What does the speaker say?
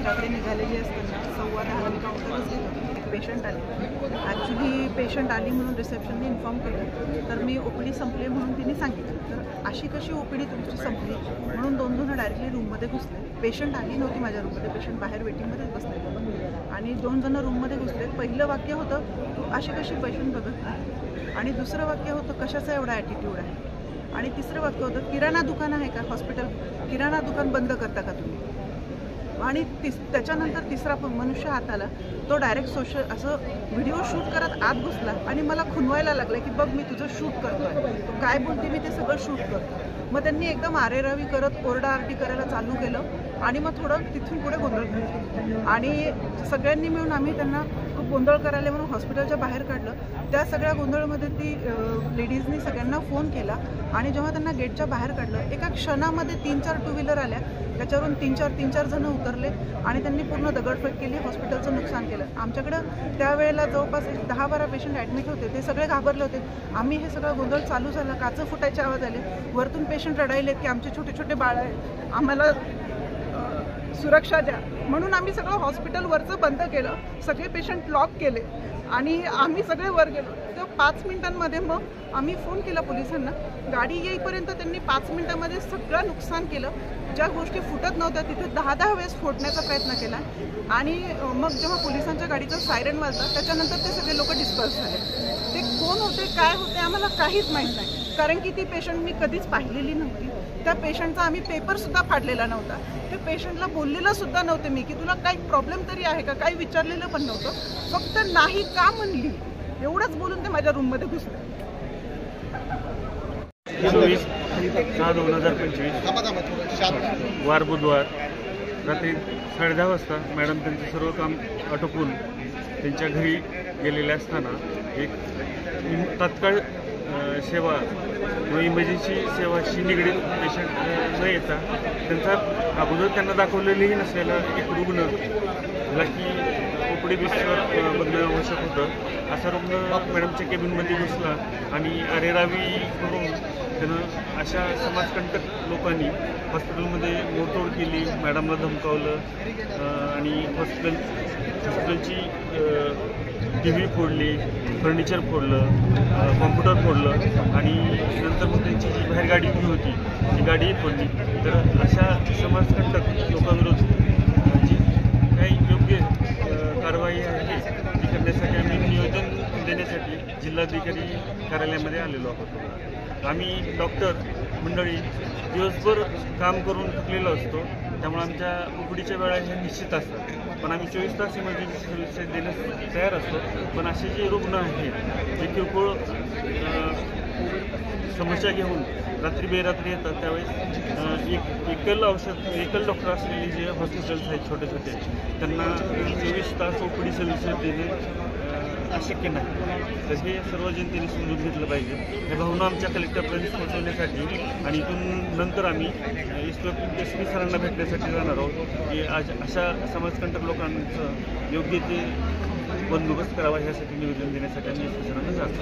घराकडे निघालेली असताना 10:15 काउंटरच गेलो. एक पेशंट आले. ॲक्च्युली पेशंट आली म्हणून रिसेप्शनने इन्फॉर्म केलं, तर मी OPD संपले म्हणून तिने सांगितलं. तर अशी कशी OPD तुमची संपली म्हणून 2 डायरेक्टली रूममध्ये घुसले. पेशंट आली नव्हती माझ्या रूममध्ये, पेशंट बाहेर वेटिंगमध्येच बसलेलं आणि 2 जण रूममध्ये घुसले. पहिलं वाक्य होतं, तू अशी कशी पेशंट बघत नाही, आणि दुसरं वाक्य होतं, कशाचा एवढा ॲटिट्यूड आहे, आणि तिसरं वाक्य होतं, किराणा दुकान आहे का हॉस्पिटल, किराणा दुकान बंद करता का तुम्ही. आणि त्याच्यानंतर तिसरा मनुष्य हात आला, तो डायरेक्ट असं व्हिडिओ शूट करत आत घुसला आणि मला खुनवायला लागला की बघ मी तुझं शूट करतोय, काय बोलते मी ते सगळं शूट करतो. मग त्यांनी एकदम आरेरावी करत ओरडाआरडी करायला चालू केलं आणि मग थोडं तिथून पुढे गोंधळ झाला आणि सगळ्यांनी मिळून आम्ही त्यांना खूप गोंधळ करायला म्हणून हॉस्पिटलच्या बाहेर काढलं. त्या सगळ्या गोंधळामध्ये ती लेडीजनी सगळ्यांना फोन केला आणि जेव्हा त्यांना गेटच्या बाहेर काढलं, एका क्षणामध्ये 3-4 टू व्हीलर आल्या, त्याच्यावरून 3-4 जण उतरले आणि त्यांनी पूर्ण दगडफेक केली, हॉस्पिटलचं नुकसान केलं. आमच्याकडं त्यावेळेला जवळपास 10-12 पेशंट ॲडमिट होते, ते सगळे घाबरले होते. आम्ही हे सगळं गोंधळ चालू झाला, काचं फुटायचे आवाज आले, वरतून पेशंट रडायलेत की आमचे छोटे छोटे बाळ आहे, आम्हाला सुरक्षा द्या, म्हणून आम्ही सगळं हॉस्पिटलवरचं बंद केलं, सगळे पेशंट लॉक केले आणि आम्ही सगळे वर गेलो. तर 5 मिनिटांमध्ये मग आम्ही फोन केला पोलिसांना. गाडी येईपर्यंत त्यांनी 5 मिनिटांमध्ये सगळं नुकसान केलं. ज्या गोष्टी फुटत नव्हत्या तिथे 10-10 वेळेस फोडण्याचा प्रयत्न केला आणि मग जेव्हा पोलिसांच्या गाडीचं सायरन वाजलं त्याच्यानंतर ते सगळे लोक डिस्पर्स झाले. ते कोण होते काय होते आम्हाला काहीच माहीत नाही, कारण की ती पेशंट मी कधीच पाहिलेली नव्हती. त्या पेशंटचा आम्ही पेपरसुद्धा फाडलेला नव्हता. त्या पेशंटला बोललेलं सुद्धा नव्हते मी की तुला काही प्रॉब्लेम तरी आहे का, काही विचारलेलं पण नव्हतं. फक्त नाही का म्हणली एवढंच बोलून ते माझ्या रूममध्ये घुसले. 24/6/2025 वार बुधवार रात्री 10:30 वाजता मॅडम त्यांचं सर्व काम आटोपून त्यांच्या घरी गेलेले असताना एक तात्काळ सेवा व इमर्जन्सी सेवाशी निगडीत पेशंट न येता त्यांचा अगोदर त्यांना दाखवलेलेही नसलेला एक रुग्ण ज्याला की OPD बेसवर बघणं आवश्यक होतं, असा रुग्ण मॅडमच्या केबिनमध्ये घुसला आणि अरेरावी करून त्यानं अशा समाजकंटक लोकांनी हॉस्पिटलमध्ये मोडतोड केली, मॅडमला धमकावलं आणि हॉस्पिटलची TV फोडली, फर्निचर फोडलं, कॉम्प्युटर फोडलं आणि नंतर मग त्यांची जी बाहेर गाडी उभी होती ती गाडीही फोडली. तर अशा समाजकंटक लोकांविरोधात जी काही योग्य कारवाई आहे ती करण्यासाठी आम्ही नियोजन देण्यासाठी जिल्हाधिकारी कार्यालयामध्ये आलेलो आहोत. आम्ही डॉक्टर मंडळी दिवसभर काम करून थकलेलो असतो, त्यामुळे आमच्या OPDच्या वेळा ह्या निश्चित असतात, पण आम्ही 24 तास इमर्जन्सी सर्व्हिसेस देण्यास तयार असतो. पण असे जे रुग्ण आहेत जे किरकोळ समस्या घेऊन रात्री बेरात्री येतात, त्यावेळेस एकल डॉक्टर असलेले जे हॉस्पिटल्स आहेत छोटे छोटे, त्यांना 24 तास OPD सर्व्हिसेस देणे अशक्य नाही. तर हे सर्व जनतेने समजून घेतलं पाहिजे. हे भावना आमच्या कलेक्टरपर्यंत पोहोचवण्यासाठी आणि इथून नंतर आम्ही SP सरांना भेटण्यासाठी जाणार आहोत की आज अशा समाजकंटक लोकांचं योग्य ते बंदोबस्त करावा, ह्यासाठी निवेदन देण्यासाठी आम्ही SP सरांना जातो.